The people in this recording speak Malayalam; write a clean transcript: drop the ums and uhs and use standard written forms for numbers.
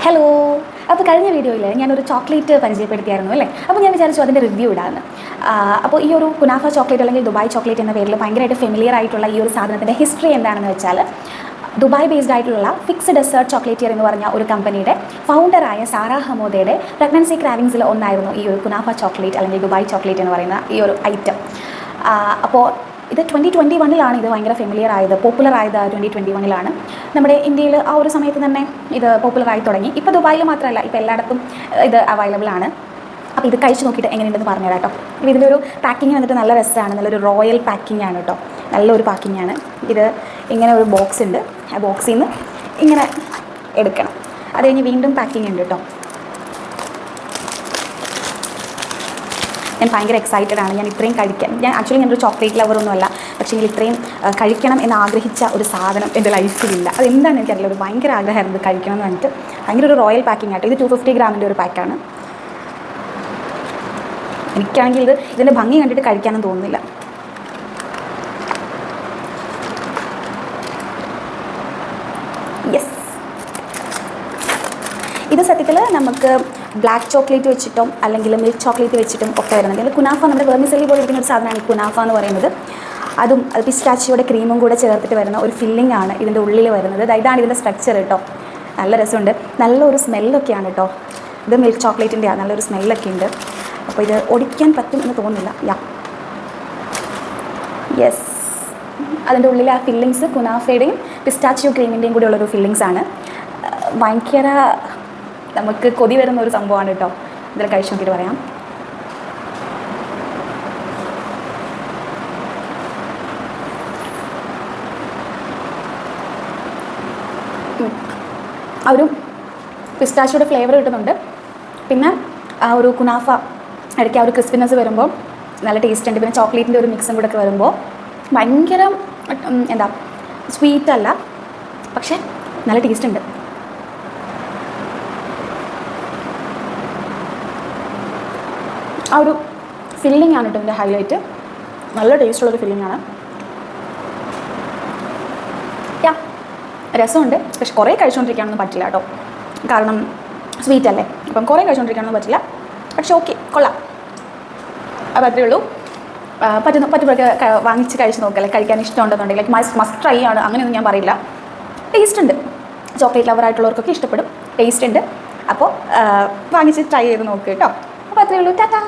ഹലോ. അപ്പോൾ കഴിഞ്ഞ വീഡിയോയിൽ ഞാനൊരു ചോക്ലേറ്റ് പരിചയപ്പെടുത്തിയായിരുന്നു അല്ലേ. അപ്പോൾ ഞാൻ വിചാരിച്ചു അതിൻ്റെ റിവ്യൂ ഇടാമെന്ന്. അപ്പോൾ ഈ ഒരു കുനാഫ ചോക്ലേറ്റ് അല്ലെങ്കിൽ ദുബായ് ചോക്ലേറ്റ് എന്ന പേരിൽ ഭയങ്കരമായിട്ട് ഫെമിലിയർ ആയിട്ടുള്ള ഈ ഒരു സാധനത്തിൻ്റെ ഹിസ്റ്ററി എന്താണെന്ന് വെച്ചാൽ, ദുബായ് ബേസ്ഡ് ആയിട്ടുള്ള ഫിക്സ് ഡെസേർട്ട് ചോക്ലേറ്റിയർ എന്ന് പറഞ്ഞ ഒരു കമ്പനിയുടെ ഫൗണ്ടറായ സാറാ ഹമോദയുടെ പ്രഗ്നൻസി ക്രാവിങ്സിൽ ഒന്നായിരുന്നു ഈ ഒരു കുനാഫ ചോക്ലേറ്റ് അല്ലെങ്കിൽ ദുബായ് ചോക്ലേറ്റ് എന്ന് പറയുന്ന ഈ ഒരു ഐറ്റം. അപ്പോൾ ഇത് 2021 ഇത് ഭയങ്കര ഫെമിലിയർ ആയത്, പോപ്പുലർ ആയത് 2021 നമ്മുടെ ഇന്ത്യയിൽ ആ ഒരു സമയത്ത് തന്നെ ഇത് പോപ്പുലറായി തുടങ്ങി. ഇപ്പോൾ ദുബായിൽ മാത്രമല്ല, ഇപ്പോൾ എല്ലായിടത്തും ഇത് അവൈലബിൾ ആണ്. അപ്പോൾ ഇത് കഴിച്ച് നോക്കിയിട്ട് എങ്ങനെയുണ്ടെന്ന് പറഞ്ഞുതരാം കേട്ടോ. ഇപ്പോൾ ഇതിൻ്റെ ഒരു പാക്കിങ് വന്നിട്ട് നല്ല രസമാണ്, നല്ലൊരു റോയൽ പാക്കിംഗ് ആണ് കേട്ടോ, നല്ലൊരു പാക്കിംഗ് ആണ്. ഇത് ഇങ്ങനെ ഒരു ബോക്സ് ഉണ്ട്, ആ ബോക്സിൽ നിന്ന് ഇങ്ങനെ എടുക്കണം. അത് കഴിഞ്ഞ് വീണ്ടും പാക്കിംഗ് ഉണ്ട് കേട്ടോ. ഞാൻ ഭയങ്കര എക്സൈറ്റഡ് ആണ്. ഞാൻ ഇത്രയും ഞാൻ ആക്ച്വലി ഞാനൊരു ചോക്ലേറ്റ് ലവറൊന്നുമല്ല, പക്ഷേ ഇത്രയും കഴിക്കണം എന്ന് ആഗ്രഹിച്ച ഒരു സാധനം എൻ്റെ ലൈഫിലില്ല. അതെന്താണെന്ന് എനിക്കറിയില്ല, ഒരു ഭയങ്കര ആഗ്രഹമായിരുന്നു ഇത് കഴിക്കണം എന്ന് പറഞ്ഞിട്ട്. ഭയങ്കര ഒരു റോയൽ പാക്കിംഗ് ആട്ടോ. ഇത് 250 ഗ്രാമിൻ്റെ ഒരു പാക്കാണ്. എനിക്കാണെങ്കിൽ ഇതിൻ്റെ ഭംഗി കണ്ടിട്ട് കഴിക്കാനും തോന്നുന്നില്ല. യെസ്, ഇത് സത്യത്തിൽ നമുക്ക് ബ്ലാക്ക് ചോക്ലേറ്റ് വെച്ചിട്ടും അല്ലെങ്കിൽ മിൽക്ക് ചോക്ലേറ്റ് വെച്ചിട്ടും ഒക്കെ വരുന്നുണ്ട്. അല്ലെങ്കിൽ കുനാഫ, നമ്മുടെ വെർമിസെല്ലി പോലെ ഇരിക്കുന്ന ഒരു സാധനമാണ് ഈ കുനാഫ എന്ന് പറയുന്നത്. അത് പിസ്റ്റാച്ചിയോടെ ക്രീമും കൂടെ ചേർത്തിട്ട് വരുന്ന ഒരു ഫില്ലിംഗ് ആണ് ഇതിൻ്റെ ഉള്ളിൽ വരുന്നത്. ഇതാണ് ഇതിൻ്റെ സ്ട്രക്ചർ കേട്ടോ. നല്ല രസമുണ്ട്, നല്ലൊരു സ്മെല്ലൊക്കെയാണ് കേട്ടോ. ഇത് മിൽക്ക് ചോക്ലേറ്റിൻ്റെയാണ്, നല്ലൊരു സ്മെല്ലൊക്കെ ഉണ്ട്. അപ്പോൾ ഇത് ഒടിക്കാൻ പറ്റും എന്ന് തോന്നുന്നില്ല. യെസ്, അതിൻ്റെ ഉള്ളിൽ ആ ഫില്ലിങ്സ് കുനാഫയുടെയും പിസ്റ്റാച്ചിയോ ക്രീമിൻ്റെയും കൂടെ ഉള്ളൊരു ഫില്ലിങ്സ് ആണ്. ഭയങ്കര നമുക്ക് കൊതി വരുന്ന ഒരു സംഭവമാണ് കേട്ടോ. ഇതിൽ കഴിച്ച് നോക്കിയിട്ട് പറയാം. ആ ഒരു പിസ്റ്റാച്ചിയുടെ ഫ്ലേവർ കിട്ടുന്നുണ്ട്. പിന്നെ ആ ഒരു കുനാഫ ഇടയ്ക്ക് ആ ഒരു ക്രിസ്പിനെസ് വരുമ്പോൾ നല്ല ടേസ്റ്റ് ഉണ്ട്. പിന്നെ ചോക്ലേറ്റിൻ്റെ ഒരു മിക്സും കൂടെ ഒക്കെ വരുമ്പോൾ ഭയങ്കര എന്താ സ്വീറ്റ് അല്ല, പക്ഷേ നല്ല ടേസ്റ്റ് ഉണ്ട്. ആ ഒരു ഫില്ലിംഗ് ആണ് കേട്ടോ ഇതിൻ്റെ ഹൈലൈറ്റ്. നല്ല ടേസ്റ്റുള്ളൊരു ഫില്ലിംഗ് ആണ്. രസമുണ്ട്, പക്ഷെ കുറേ കഴിച്ചുകൊണ്ടിരിക്കാനൊന്നും പറ്റില്ല കേട്ടോ, കാരണം സ്വീറ്റ് അല്ലേ. അപ്പം കുറേ കഴിച്ചുകൊണ്ടിരിക്കാനൊന്നും പറ്റില്ല, പക്ഷെ ഓക്കെ, കൊള്ളാം. അപ്പോൾ അത്രയേ ഉള്ളൂ. പറ്റുമ്പോഴൊക്കെ വാങ്ങിച്ച് കഴിച്ച് നോക്കല്ലേ. കഴിക്കാൻ ഇഷ്ടമുണ്ടെന്നുണ്ടെങ്കിൽ മസ്റ്റ് ട്രൈ ആണ്, അങ്ങനെയൊന്നും ഞാൻ പറയില്ല. ടേസ്റ്റ് ഉണ്ട്, ചോക്ലേറ്റ് ലവറായിട്ടുള്ളവർക്കൊക്കെ ഇഷ്ടപ്പെടും, ടേസ്റ്റ് ഉണ്ട്. അപ്പോൾ വാങ്ങിച്ച് ട്രൈ ചെയ്ത് നോക്കുക കേട്ടോ. അപ്പോൾ അത്രയേ ഉള്ളൂ. ടാറ്റാ.